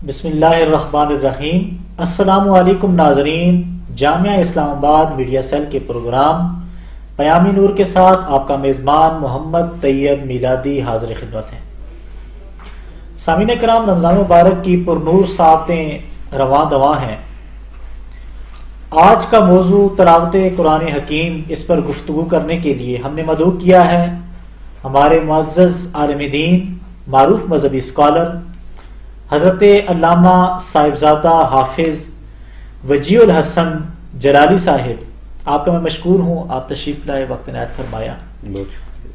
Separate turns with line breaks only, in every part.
بسم اللہ الرحمن الرحیم۔ السلام علیکم ناظرین، جامعہ اسلام آباد میڈیا سیل کے پروگرام پیام نور کے ساتھ آپ کا میزبان محمد طیب میلادی حاضر خدمت ہے۔ سامعین کرام، رمضان مبارک کی پرنور ساعتیں رواں دواں ہیں۔ آج کا موضوع تلاوت قرآن حکیم، اس پر گفتگو کرنے کے لیے ہم نے مدعو کیا ہے ہمارے معزز عالم دین، معروف مذہبی اسکالر حضرت علامہ صاحبزادہ حافظ وجیہ الحسن جلالی صاحب۔ آپ کا میں مشکور ہوں، آپ تشریف لائے، وقت عنایت فرمایا۔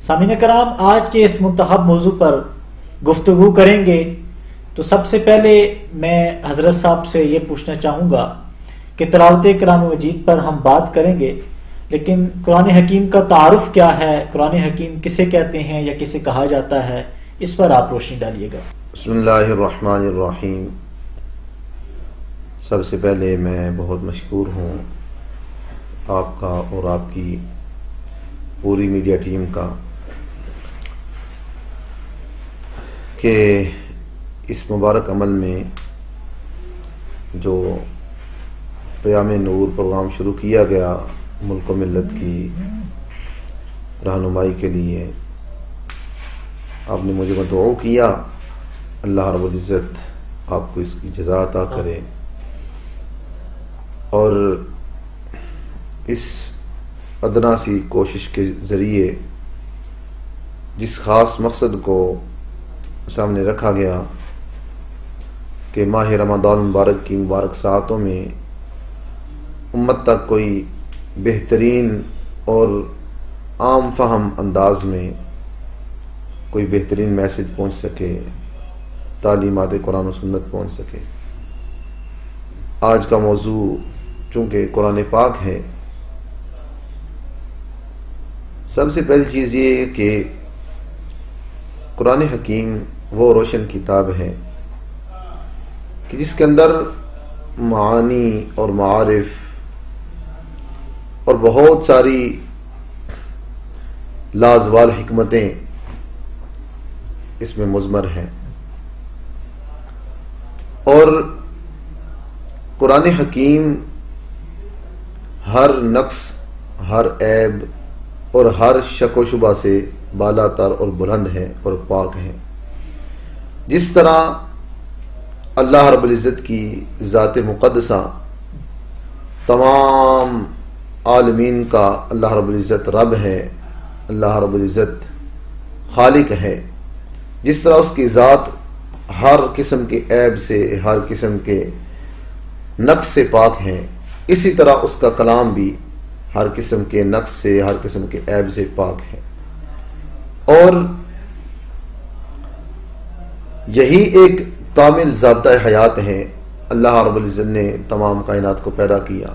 سامعین کرام، آج کے اس منتخب موضوع پر گفتگو کریں گے تو سب سے پہلے میں حضرت صاحب سے یہ پوچھنا چاہوں گا کہ تلاوت کلام مجید پر ہم بات کریں گے، لیکن قرآن حکیم کا تعارف کیا ہے، قرآن حکیم کسے کہتے ہیں یا کسے کہا جاتا ہے، اس پر آپ روشنی ڈالیے گا۔
بسم اللہ الرحمن الرحیم۔ سب سے پہلے میں بہت مشکور ہوں آپ کا اور آپ کی پوری میڈیا ٹیم کا کہ اس مبارک عمل میں جو پیام نور پروگرام شروع کیا گیا ملک و ملت کی رہنمائی کے لیے، آپ نے مجھے مدعو کیا، اللہ رب العزت آپ کو اس کی جزا عطا کرے، اور اس ادنا سی کوشش کے ذریعے جس خاص مقصد کو سامنے رکھا گیا کہ ماہ رمضان مبارک کی مبارک ساعتوں میں امت تک کوئی بہترین اور عام فہم انداز میں کوئی بہترین میسج پہنچ سکے، تعلیمات قرآن و سنت پہنچ سکے۔ آج کا موضوع چونکہ قرآن پاک ہے، سب سے پہلی چیز یہ کہ قرآن حکیم وہ روشن کتاب ہے کہ جس کے اندر معانی اور معارف اور بہت ساری لازوال حکمتیں اس میں مضمر ہیں، اور قرآن حکیم ہر نقص، ہر عیب اور ہر شک و شبہ سے بالا تر اور بلند ہے اور پاک ہے۔ جس طرح اللہ رب العزت کی ذات مقدسہ تمام عالمین کا اللہ رب العزت رب ہے، اللہ رب العزت خالق ہے، جس طرح اس کی ذات ہر قسم کے عیب سے، ہر قسم کے نقص سے پاک ہے، اسی طرح اس کا کلام بھی ہر قسم کے نقص سے، ہر قسم کے عیب سے پاک ہے۔ اور یہی ایک کامل ضابطۂ حیات ہے۔ اللہ رب العزت نے تمام کائنات کو پیدا کیا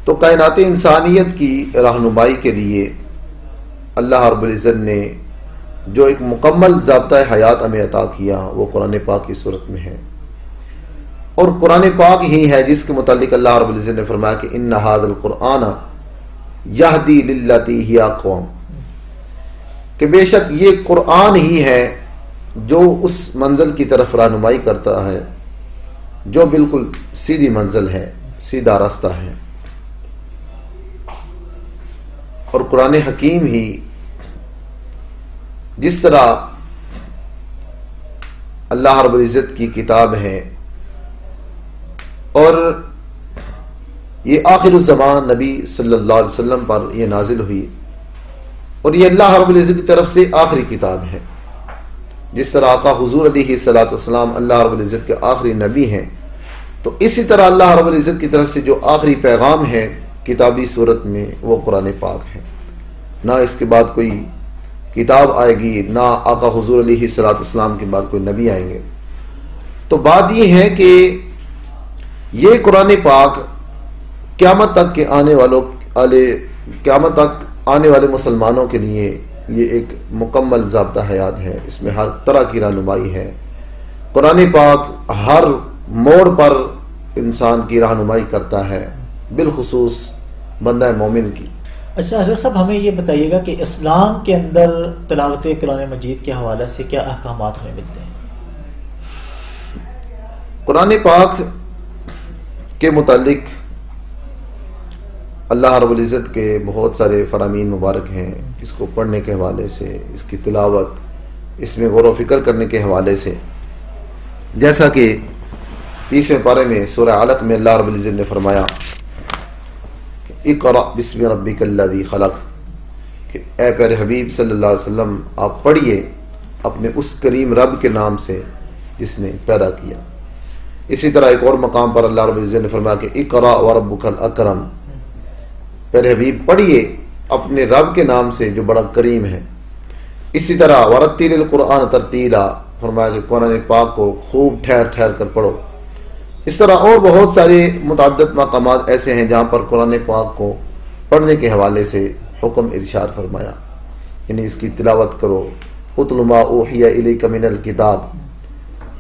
تو کائنات انسانیت کی رہنمائی کے لیے اللہ رب العزت نے جو ایک مکمل ضابطۂ حیات ہمیں عطا کیا وہ قرآن پاک کی صورت میں ہے، اور قرآن پاک ہی ہے جس کے متعلق اللہ رب العزت نے فرمایا کہ ان ھذا القرآن یہدی للتی ہی اقوم، کہ بے شک یہ قرآن ہی ہے جو اس منزل کی طرف رہنمائی کرتا ہے جو بالکل سیدھی منزل ہے، سیدھا راستہ ہے۔ اور قرآن حکیم ہی جس طرح اللہ رب العزت کی کتاب ہے، اور یہ آخر الزمان نبی صلی اللہ علیہ وسلم پر یہ نازل ہوئی، اور یہ اللہ رب العزت کی طرف سے آخری کتاب ہے، جس طرح آقا حضور علیہ الصلوۃ والسلام اللہ رب العزت کے آخری نبی ہیں، تو اسی طرح اللہ رب العزت کی طرف سے جو آخری پیغام ہے کتابی صورت میں وہ قرآن پاک ہے۔ نہ اس کے بعد کوئی کتاب آئے گی، نہ آقا حضور علیہ الصلوۃ والسلام کے بعد کوئی نبی آئیں گے۔ تو بات یہ ہے کہ یہ قرآن پاک قیامت تک کے قیامت تک آنے والے مسلمانوں کے لیے یہ ایک مکمل ضابطہ حیات ہے، اس میں ہر طرح کی رہنمائی ہے۔ قرآن پاک ہر موڑ پر انسان کی رہنمائی کرتا ہے، بالخصوص بندہ مومن کی۔
اچھا حضرت صاحب، ہمیں یہ بتائیے گا کہ اسلام کے اندر تلاوت قرآن مجید کے حوالے سے کیا احکامات ہمیں ملتے ہیں؟
قرآن پاک کے متعلق اللہ رب العزت کے بہت سارے فرامین مبارک ہیں، اس کو پڑھنے کے حوالے سے، اس کی تلاوت، اس میں غور و فکر کرنے کے حوالے سے، جیسا کہ 30ویں پارے میں سورہ علق میں اللہ رب العزت نے فرمایا اقرأ بسم ربک الذی خلق، کہ اے پیارے حبیب صلی اللہ علیہ وسلم آپ پڑھیے اپنے اس کریم رب کے نام سے جس نے پیدا کیا۔ اسی طرح ایک اور مقام پر اللہ رب العزت نے فرمایا کہ اقرأ وربک الاکرم، پیارے حبیب پڑھیے اپنے رب کے نام سے جو بڑا کریم ہے۔ اسی طرح ورتل القرآن ترتیلا، فرمایا کہ قرآن پاک کو خوب ٹھہر ٹھہر کر پڑھو۔ اس طرح اور بہت سارے متعدد مقامات ایسے ہیں جہاں پر قرآن پاک کو پڑھنے کے حوالے سے حکم ارشاد فرمایا، یعنی اس کی تلاوت کرو۔ اتل ما اوحی الیک من الکتاب،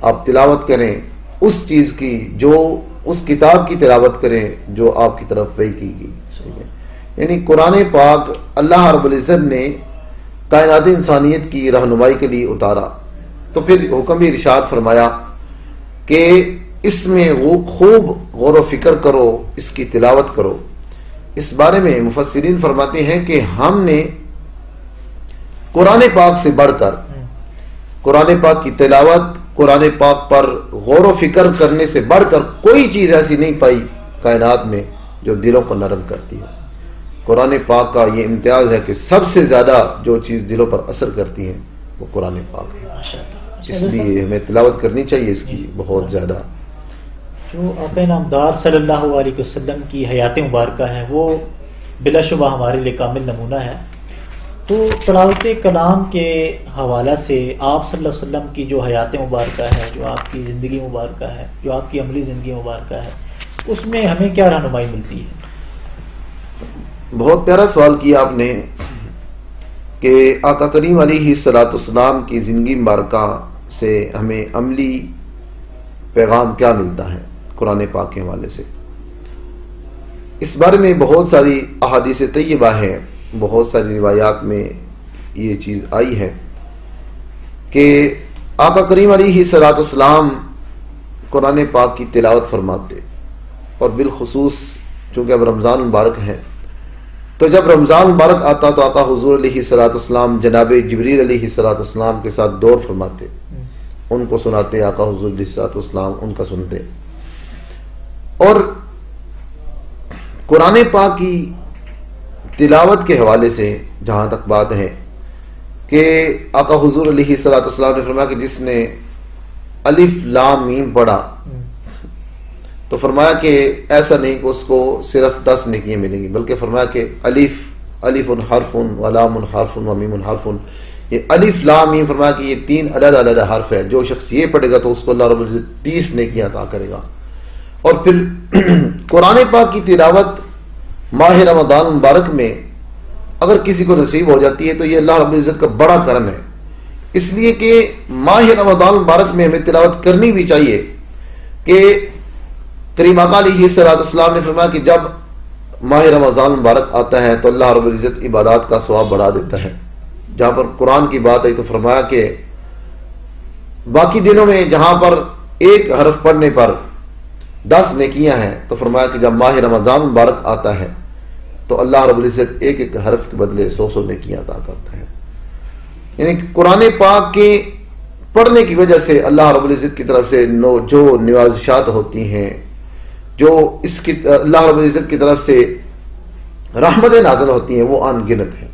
آپ تلاوت کریں اس چیز کی، جو اس کتاب کی تلاوت کریں جو آپ کی طرف وحی کی گئی۔ یعنی قرآن پاک اللہ رب العزت نے کائنات انسانیت کی رہنمائی کے لیے اتارا، تو پھر حکم بھی ارشاد فرمایا کہ اس میں خوب غور و فکر کرو، اس کی تلاوت کرو۔ اس بارے میں مفسرین فرماتے ہیں کہ ہم نے قرآن پاک سے بڑھ کر قرآن پاک کی تلاوت، قرآن پاک پر غور و فکر کرنے سے بڑھ کر کوئی چیز ایسی نہیں پائی کائنات میں جو دلوں کو نرم کرتی ہے۔ قرآن پاک کا یہ امتیاز ہے کہ سب سے زیادہ جو چیز دلوں پر اثر کرتی ہے وہ قرآن پاک ہے، اس لیے ہمیں تلاوت کرنی چاہیے اس کی بہت زیادہ۔
جو آقا نامدار صلی اللہ علیہ وسلم کی حیات مبارکہ ہے وہ بلا شبہ ہمارے لیے کامل نمونہ ہے۔ تو تلاوت کلام کے حوالہ سے آپ صلی اللہ علیہ وسلم کی جو حیات مبارکہ ہے، جو آپ کی زندگی مبارکہ ہے، جو آپ کی عملی زندگی مبارکہ ہے، اس میں ہمیں کیا رہنمائی ملتی ہے؟
بہت پیارا سوال کیا آپ نے کہ آقا کریم علیہ الصلوۃ والسلام کی زندگی مبارکہ سے ہمیں عملی پیغام کیا ملتا ہے قرآن پاک کے حوالے سے۔ اس بارے میں بہت ساری احادیث طیبہ ہیں، بہت ساری روایات میں یہ چیز آئی ہے کہ آقا کریم علیہ الصلوۃ والسلام قرآن پاک کی تلاوت فرماتے، اور بالخصوص چونکہ اب رمضان مبارک ہے تو جب رمضان مبارک آتا تو آقا حضور علیہ الصلوۃ والسلام جناب جبریل علیہ الصلوۃ والسلام کے ساتھ دور فرماتے، ان کو سناتے، آقا حضور علیہ الصلوۃ والسلام ان کا سنتے۔ اور قرآن پاک کی تلاوت کے حوالے سے جہاں تک بات ہے کہ آقا حضور علیہ الصلوۃ والسلام نے فرمایا کہ جس نے الف لام میم پڑھا تو فرمایا کہ ایسا نہیں کہ اس کو صرف 10 نیکیاں ملیں گی، بلکہ فرمایا کہ الف حرف و لام حرف و میم حرف، یہ الف لام میم فرمایا کہ یہ 3 علیحدہ علیحدہ حرف ہے، جو شخص یہ پڑھے گا تو اس کو اللہ رب العزت 30 نیکیاں عطا کرے گا۔ اور پھر قرآن پاک کی تلاوت ماہ رمضان مبارک میں اگر کسی کو نصیب ہو جاتی ہے تو یہ اللہ رب العزت کا بڑا کرم ہے، اس لیے کہ ماہ رمضان مبارک میں ہمیں تلاوت کرنی بھی چاہیے کہ کریم آقا علیہ الصلوۃ والسلام نے فرمایا کہ جب ماہ رمضان مبارک آتا ہے تو اللہ رب العزت عبادات کا ثواب بڑھا دیتا ہے۔ جہاں پر قرآن کی بات آئی تو فرمایا کہ باقی دنوں میں جہاں پر ایک حرف پڑھنے پر 10 نیکیاں ہیں، تو فرمایا کہ جب ماہ رمضان مبارک آتا ہے تو اللہ رب العزت ایک ایک حرف کے بدلے 100 نیکیاں عطا کرتا ہے۔ یعنی قرآن پاک کے پڑھنے کی وجہ سے اللہ رب العزت کی طرف سے جو نوازشات ہوتی ہیں، جو اس کی اللہ رب العزت کی طرف سے رحمتیں نازل ہوتی ہیں، وہ ان گنت ہیں۔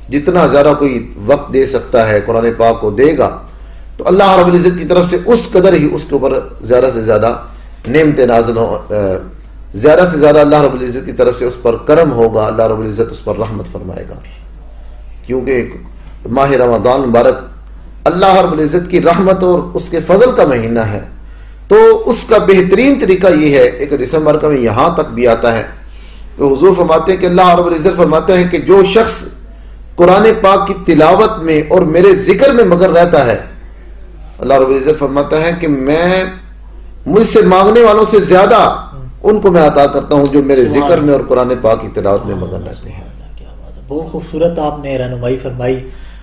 جتنا زیادہ کوئی وقت دے سکتا ہے قرآن پاک کو دے گا تو اللہ رب العزت کی طرف سے اس قدر ہی اس کے اوپر زیادہ سے زیادہ نعمتیں نازل ہو، زیادہ سے زیادہ اللہ رب العزت کی طرف سے اس پر کرم ہوگا، اللہ رب العزت اس پر رحمت فرمائے گا، کیونکہ ماہ رمضان مبارک اللہ رب العزت کی رحمت اور اس کے فضل کا مہینہ ہے۔ تو اس کا بہترین طریقہ یہ ہے، ایک حدیث مبارکہ میں یہاں تک بھی آتا ہے کہ حضور فرماتے ہیں کہ اللہ رب العزت فرماتا ہے کہ جو شخص قرآن پاک کی تلاوت میں اور میرے ذکر میں مگن رہتا ہے، اللہ رب العزت فرماتا ہے کہ میں مجھ سے مانگنے والوں سے زیادہ ان کو میں عطا کرتا ہوں جو میرے ذکر میں اور قرآن پاک کی تلاوت میں مگن رہتے ہیں۔
بہت خوبصورت آپ نے رہنمائی فرمائی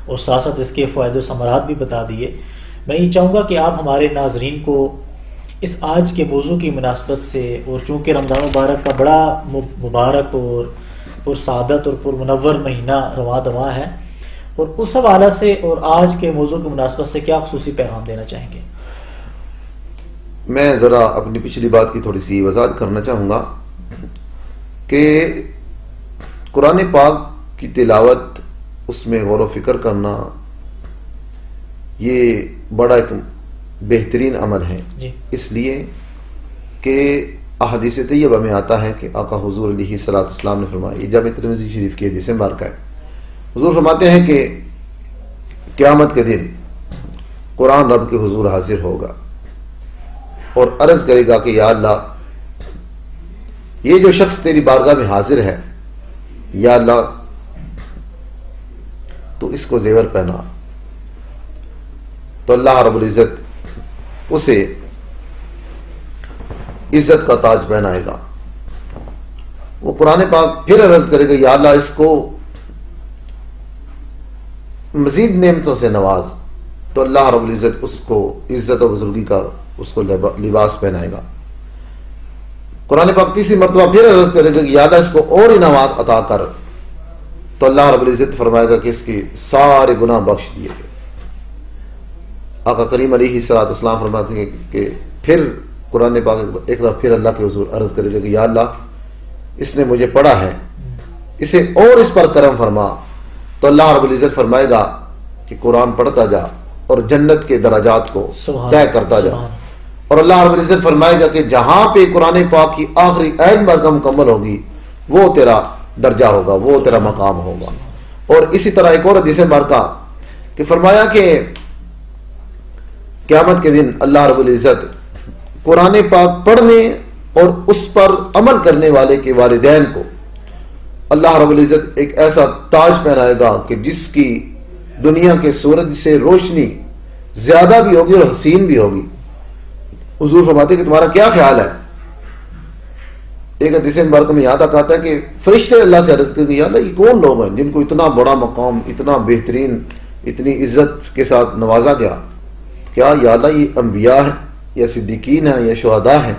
اور ساتھ ساتھ اس کے فوائد و ثمرات بھی بتا دیے۔ میں یہ چاہوں گا کہ آپ ہمارے ناظرین کو اس آج کے موضوع کی مناسبت سے، اور چونکہ رمضان مبارک کا بڑا مبارک اور سعادت اور پرمنور مہینہ رواں دواں ہے، اور اس حوالے سے اور آج کے موضوع کی مناسبت سے کیا خصوصی پیغام دینا چاہیں گے؟
میں ذرا اپنی پچھلی بات کی تھوڑی سی وضاحت کرنا چاہوں گا کہ قرآن پاک کی تلاوت، اس میں غور و فکر کرنا، یہ بڑا ایک بہترین عمل ہے
جی۔ اس
لیے کہ احادیث طیبہ میں آتا ہے کہ آقا حضور علیہ الصلوۃ والسلام نے فرمایا، یہ جامع ترمذی شریف کی حدیث مبارکہ ہے، حضور فرماتے ہیں کہ قیامت کے دن قرآن رب کے حضور حاضر ہوگا اور عرض کرے گا کہ یا اللہ، یہ جو شخص تیری بارگاہ میں حاضر ہے، یا اللہ تو اس کو زیور پہنا۔ تو اللہ رب العزت اسے عزت کا تاج پہنائے گا۔ وہ قرآن پاک پھر عرض کرے گا یا اللہ، اس کو مزید نعمتوں سے نواز۔ تو اللہ رب العزت اس کو عزت و بزرگی کا اس کو لباس پہنائے گا۔ قرآن پاک تیسری مرتبہ پھر عرض کرے گا کہ یا اللہ، اس کو اور انعامات عطا کر۔ تو اللہ رب العزت فرمائے گا کہ اس کے سارے گناہ بخش دیے گئے۔ آقا کریم علیہ الصلوۃ والسلام فرماتے ہیں کہ پھر قرآن پاک ایک دفعہ پھر اللہ کے حضور عرض کرے گا کہ یا اللہ، اس نے مجھے پڑھا ہے، اسے اور اس پر کرم فرما۔ تو اللہ رب العزت فرمائے گا کہ قرآن پڑھتا جا اور جنت کے درجات کو طے کرتا جا۔ اور اللہ رب العزت فرمائے گا کہ جہاں پہ قرآن پاک کی آخری آیت مرکہ مکمل ہوگی، وہ تیرا درجہ ہوگا، وہ تیرا مقام ہوگا۔ اور اسی طرح ایک اور حدیث مبارکہ کہ فرمایا کہ قیامت کے دن اللہ رب العزت قرآن پاک پڑھنے اور اس پر عمل کرنے والے کے والدین کو اللہ رب العزت ایک ایسا تاج پہنائے گا کہ جس کی دنیا کے سورج سے روشنی زیادہ بھی ہوگی اور حسین بھی ہوگی۔ حضور فرماتے کہ تمہارا کیا خیال ہے؟ ایک حدیث مبارکہ میں یاد آتا ہے کہ فرشتے اللہ سے عرض کرتے ہیں یا اللہ، یہ کون لوگ ہیں جن کو اتنا بڑا مقام، اتنا بہترین، اتنی عزت کے ساتھ نوازا گیا؟ کیا یا اللہ یہ انبیاء ہیں یا صدیقین ہیں یا شہداء ہیں؟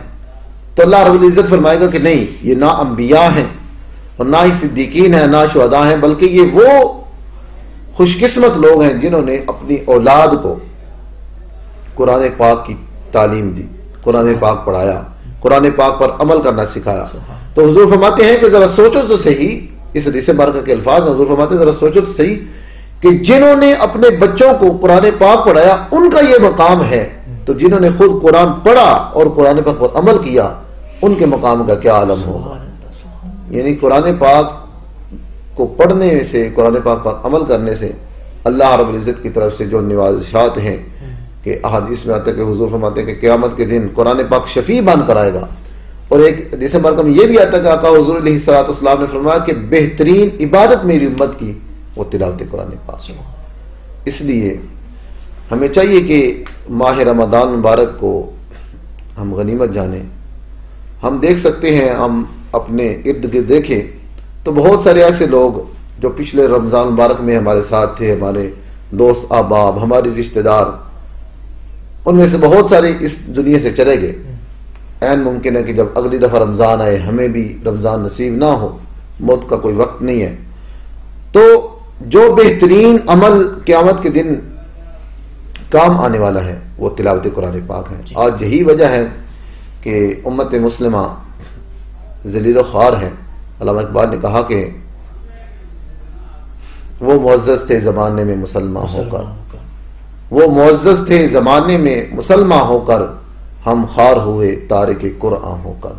تو اللہ رب العزت فرمائے گا کہ نہیں، یہ نہ انبیاء ہیں اور نہ ہی صدیقین ہیں، نہ شہداء ہیں، بلکہ یہ وہ خوش قسمت لوگ ہیں جنہوں نے اپنی اولاد کو قرآن پاک کی تعلیم دی، قرآن پاک پڑھایا، قرآن پاک پر عمل کرنا سکھایا۔ تو حضور فرماتے ہیں کہ ذرا سوچو تو صحیح، اس حدیث مبارکہ کے الفاظ حضور فرماتے ہیں ذرا سوچو تو صحیح کہ جنہوں نے اپنے بچوں کو قرآن پاک پڑھایا ان کا یہ مقام ہے، تو جنہوں نے خود قرآن پڑھا اور قرآن پاک پر عمل کیا ان کے مقام کا کیا عالم ہوگا۔ یعنی قرآن پاک کو پڑھنے سے، قرآن پاک پر عمل کرنے سے اللہ رب العزت کی طرف سے جو نوازشات ہیں کہ احادیث میں آتا ہے کہ حضور فرماتے ہیں کہ قیامت کے دن قرآن پاک شفیع بن کر آئے گا۔ اور ایک حدیث مبارکہ میں یہ بھی آتا ہے کہ آقا حضور علیہ الصلوۃ والسلام نے فرمایا کہ بہترین عبادت میری امت کی وہ تلاوت قرآن پاک۔ اس لیے ہمیں چاہیے کہ ماہ رمضان مبارک کو ہم غنیمت جانیں۔ ہم دیکھ سکتے ہیں، ہم اپنے ارد گرد دیکھیں تو بہت سارے ایسے لوگ جو پچھلے رمضان مبارک میں ہمارے ساتھ تھے، ہمارے دوست احباب، ہمارے رشتہ دار، ان میں سے بہت سارے اس دنیا سے چلے گئے۔ عین ممکن ہے کہ جب اگلی دفعہ رمضان آئے ہمیں بھی رمضان نصیب نہ ہو، موت کا کوئی وقت نہیں ہے۔ تو جو بہترین عمل قیامت کے دن کام آنے والا ہے وہ تلاوت قرآن پاک ہے۔ آج یہی وجہ ہے کہ امت مسلمہ ذلیل و خوار ہے۔ علامہ اقبال نے کہا کہ وہ معزز تھے زمانے میں مسلمان ہو کر، وہ معزز تھے زمانے میں مسلمان ہو کر، ہم خوار ہوئے تارک قرآن ہو کر۔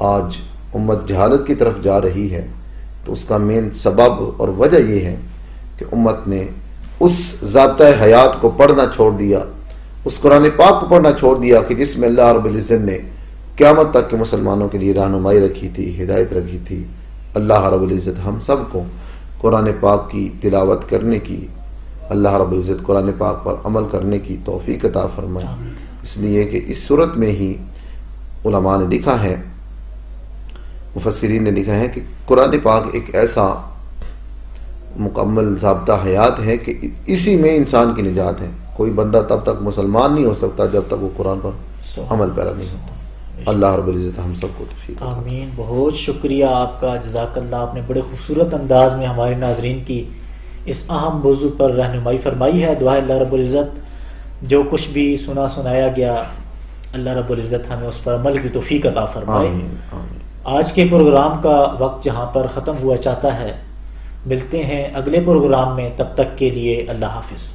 آج امت جہالت کی طرف جا رہی ہے، تو اس کا مین سبب اور وجہ یہ ہے کہ امت نے اس ضابطہ حیات کو پڑھنا چھوڑ دیا، اس قرآن پاک کو پڑھنا چھوڑ دیا کہ جس میں اللہ رب العزت نے قیامت تک کے مسلمانوں کے لیے رہنمائی رکھی تھی، ہدایت رکھی تھی۔ اللہ رب العزت ہم سب کو قرآن پاک کی تلاوت کرنے کی، اللہ رب العزت قرآن پاک پر عمل کرنے کی توفیق عطا فرمائے۔ اس لیے کہ اس صورت میں ہی علماء نے لکھا ہے، مفسرین نے لکھا ہے کہ قرآن پاک ایک ایسا مکمل ضابطہ حیات ہے کہ اسی میں انسان کی نجات ہے۔ کوئی بندہ تب تک مسلمان نہیں ہو سکتا جب تک وہ قرآن پر عمل پیرا نہیں ہوتا. اللہ رب العزت ہم سب کو توفیق عطا.
آمین. بہت شکریہ آپ کا، جزاک اللہ. آپ نے بڑے خوبصورت انداز میں ہمارے ناظرین کی اس اہم موضوع پر رہنمائی فرمائی ہے. دعا ہے اللہ رب العزت جو کچھ بھی سنایا گیا اللہ رب العزت ہمیں اس پر عمل کی توفیق عطا فرمائے.
آمین آمین.
آج کے پروگرام کا وقت جہاں پر ختم ہوا چاہتا ہے، ملتے ہیں اگلے پروگرام میں، تب تک کے لیے اللہ حافظ.